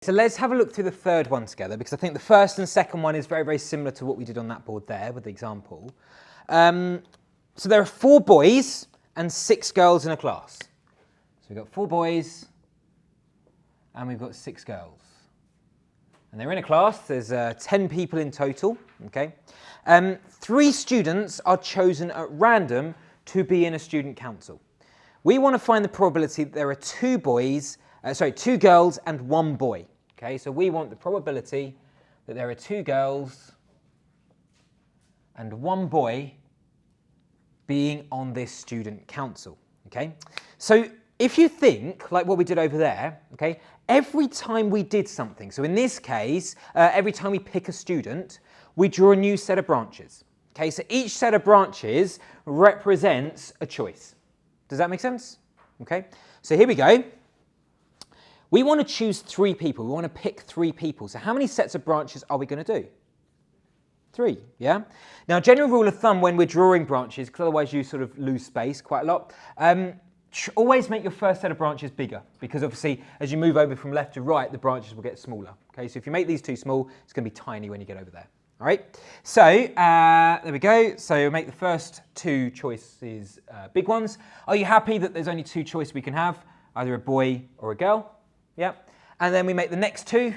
So let's have a look through the third one together, because I think the first and second one is very, very similar to what we did on that board there with the example. So there are 4 boys and 6 girls in a class. So we've got 4 boys and we've got 6 girls. And they're in a class, there's 10 people in total, okay? 3 students are chosen at random to be in a student council. We want to find the probability that there are 2 girls and 1 boy. Okay, so we want the probability that there are 2 girls and 1 boy being on this student council. Okay, so if you think like what we did over there, okay, every time we did something, so in this case, every time we pick a student, we draw a new set of branches. Okay, so each set of branches represents a choice. Does that make sense? Okay, so here we go. We want to choose 3 people. We want to pick 3 people. So how many sets of branches are we going to do? 3, yeah? Now, general rule of thumb when we're drawing branches, because otherwise you sort of lose space quite a lot, always make your first set of branches bigger, because obviously as you move over from left to right, the branches will get smaller. Okay, so if you make these too small, it's going to be tiny when you get over there. All right, so there we go. So make the first 2 choices big ones. Are you happy that there's only 2 choices we can have, either a boy or a girl? Yeah, and then we make the next 2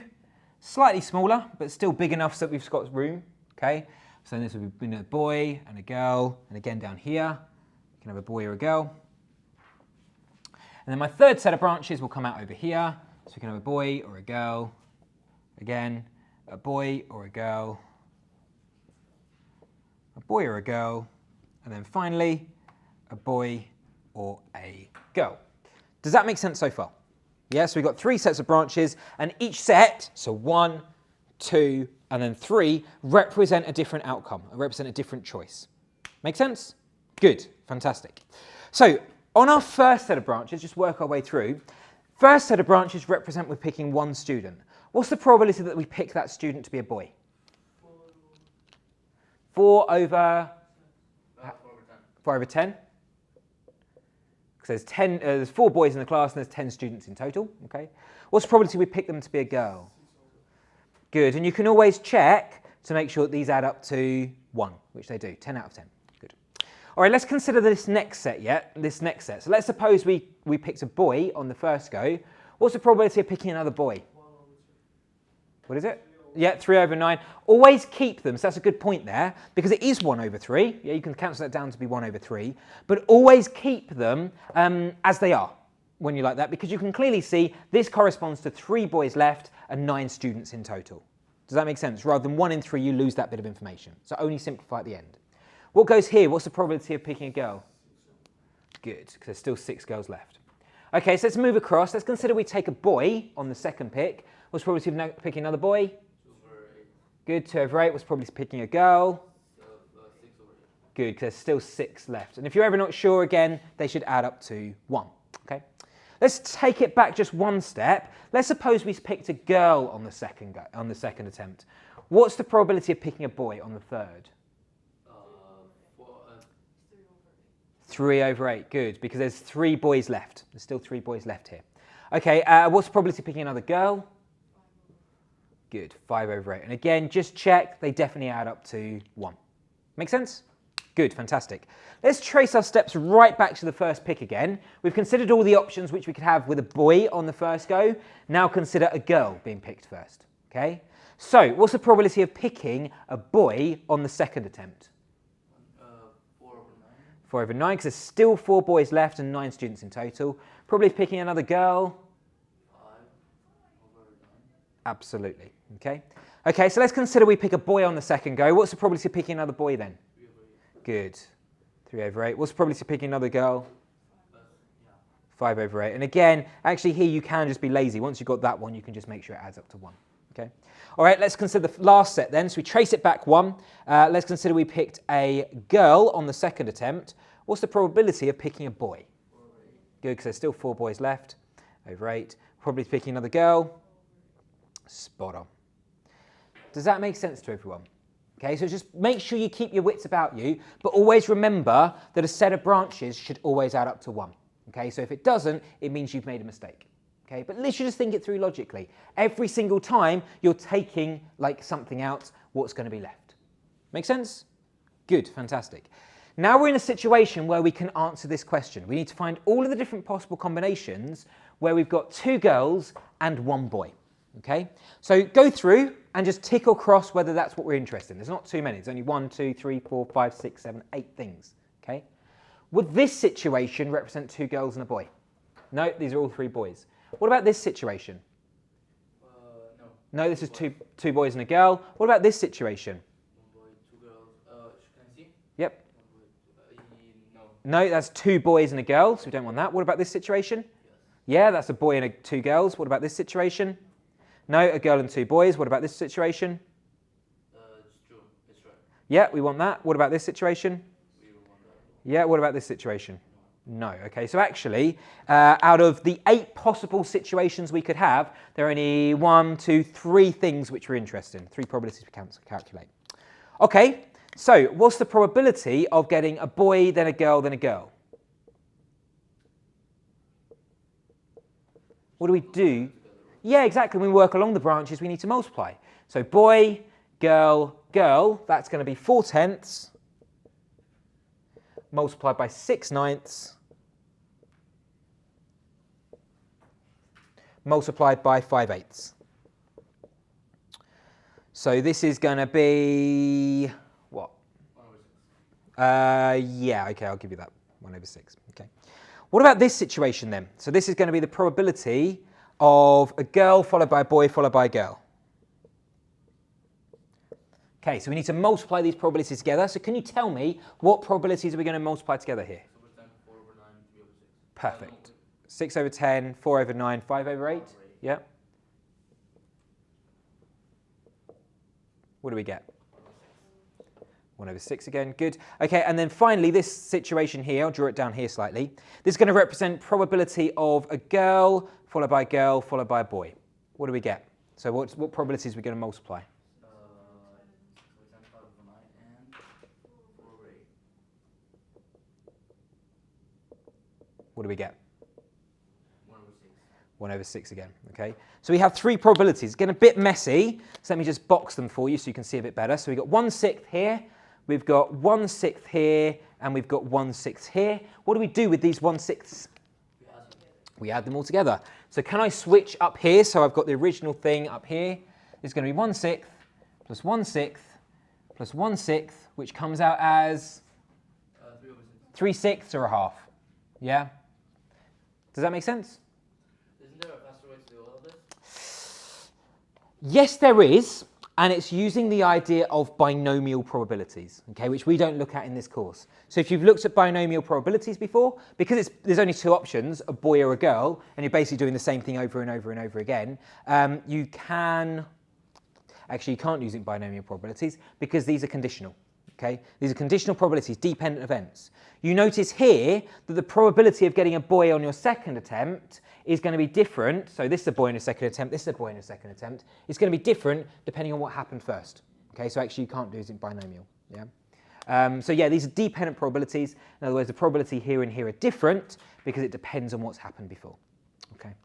slightly smaller, but still big enough so that we've got room. Okay, so this would be a boy and a girl, and again down here, you can have a boy or a girl. And then my third set of branches will come out over here, so we can have a boy or a girl, again, a boy or a girl, a boy or a girl, and then finally, a boy or a girl. Does that make sense so far? Yeah, so we've got 3 sets of branches, and each set, so 1, 2, and then 3, represent a different outcome, represent a different choice. Make sense? Good, fantastic. So on our first set of branches, just work our way through. First set of branches represent we're picking 1 student. What's the probability that we pick that student to be a boy? 4 over 10. Because there's 4 boys in the class and there's 10 students in total. Okay. What's the probability we pick them to be a girl? Good. And you can always check to make sure that these add up to 1, which they do. 10 out of 10. Good. All right, let's consider this next set. So let's suppose we picked a boy on the first go. What's the probability of picking another boy? What is it? Yeah, 3 over 9. Always keep them, so that's a good point there, because it is 1 over 3. Yeah, you can cancel that down to be 1 over 3, but always keep them as they are when you like that, because you can clearly see this corresponds to 3 boys left and 9 students in total. Does that make sense? Rather than 1 in 3, you lose that bit of information. So only simplify at the end. What goes here? What's the probability of picking a girl? Good, because there's still 6 girls left. Okay, so let's move across. Let's consider we take a boy on the second pick. What's the probability of picking another boy? Good, 2 over 8. What's probably picking a girl? 6 over 8. Good, because there's still 6 left. And if you're ever not sure again, they should add up to 1. Okay. Let's take it back just 1 step. Let's suppose we picked a girl on the second attempt. What's the probability of picking a boy on the third? 3 over 8. Good, because there's 3 boys left. There's still 3 boys left here. Okay, what's the probability of picking another girl? Good, 5 over 8. And again, just check, they definitely add up to 1. Make sense? Good, fantastic. Let's trace our steps right back to the first pick again. We've considered all the options which we could have with a boy on the first go. Now consider a girl being picked first. Okay? So, what's the probability of picking a boy on the second attempt? 4 over 9. 4 over 9, because there's still 4 boys left and 9 students in total. Probably picking another girl. 5 over 9. Absolutely. Okay. Okay, so let's consider we pick a boy on the second go. What's the probability of picking another boy then? 3 over 8. Good. 3 over 8. What's the probability of picking another girl? 5 over 8. And again, actually here you can just be lazy. Once you've got that one, you can just make sure it adds up to 1. Okay. All right, let's consider the last set then. So we trace it back 1. Let's consider we picked a girl on the second attempt. What's the probability of picking a boy? 4 over 8. Good, because there's still 4 boys left. Over 8. Probably picking another girl. Spot on. Does that make sense to everyone? Okay, so just make sure you keep your wits about you, but always remember that a set of branches should always add up to 1. Okay, so if it doesn't, it means you've made a mistake. Okay, but literally just think it through logically. Every single time you're taking like something out, what's going to be left? Make sense? Good, fantastic. Now we're in a situation where we can answer this question. We need to find all of the different possible combinations where we've got 2 girls and 1 boy. Okay, so go through and just tick or cross whether that's what we're interested in. There's not too many. There's only 1, 2, 3, 4, 5, 6, 7, 8 things. Okay, would this situation represent 2 girls and a boy? No, these are all 3 boys. What about this situation? No. No, this is two boys and a girl. What about this situation? 1 boy, 2 girls. Can I see? Yep. 1 boy. No. No, that's 2 boys and a girl, so we don't want that. What about this situation? Yes. Yeah, that's a boy and 2 girls. What about this situation? No, a girl and 2 boys. What about this situation? It's true. It's right. Yeah, we want that. What about this situation? We don't want that. Yeah, what about this situation? No. Okay, so actually, out of the 8 possible situations we could have, there are only 1, 2, 3 things which we're interested in. 3 probabilities we can calculate. Okay, so what's the probability of getting a boy, then a girl, then a girl? What do we do? Yeah, exactly. When we work along the branches, we need to multiply. So boy, girl, girl, that's going to be 4/10 multiplied by 6/9 multiplied by 5/8. So this is going to be what? 1/6. Yeah, okay, I'll give you that. 1/6. Okay. What about this situation then? So this is going to be the probability of a girl followed by a boy followed by a girl. Okay, so we need to multiply these probabilities together. So can you tell me what probabilities are we going to multiply together here? 6/10, 4/9, 3/6. Perfect. 6/10, 4/9, 5/8? Yeah. What do we get? 1/6 again, good. Okay, and then finally this situation here, I'll draw it down here slightly. This is going to represent probability of a girl followed by a girl followed by a boy. What do we get? So what probabilities are we going to multiply? 6/10, 5/9, and 4/8. What do we get? 1/6. 1/6 again, okay? So we have 3 probabilities. It's getting a bit messy, so let me just box them for you so you can see a bit better. So we've got 1/6 here, we've got 1/6 here, and we've got 1/6 here. What do we do with these 1/6? We add them all together. So can I switch up here? So I've got the original thing up here. It's going to be 1/6 plus 1/6 plus 1/6, which comes out as 3/6 or a half. Yeah? Does that make sense? Isn't there a faster way to do all of this? Yes, there is, and it's using the idea of binomial probabilities, okay, which we don't look at in this course. So if you've looked at binomial probabilities before, because there's only 2 options, a boy or a girl, and you're basically doing the same thing over and over and over again, you can't use it in binomial probabilities because these are conditional. Okay? These are conditional probabilities, dependent events. You notice here that the probability of getting a boy on your second attempt is going to be different. So this is a boy in a second attempt, this is a boy in a second attempt. It's going to be different depending on what happened first. Okay, so actually you can't do it in binomial. Yeah. So yeah, these are dependent probabilities. In other words, the probability here and here are different because it depends on what's happened before. Okay.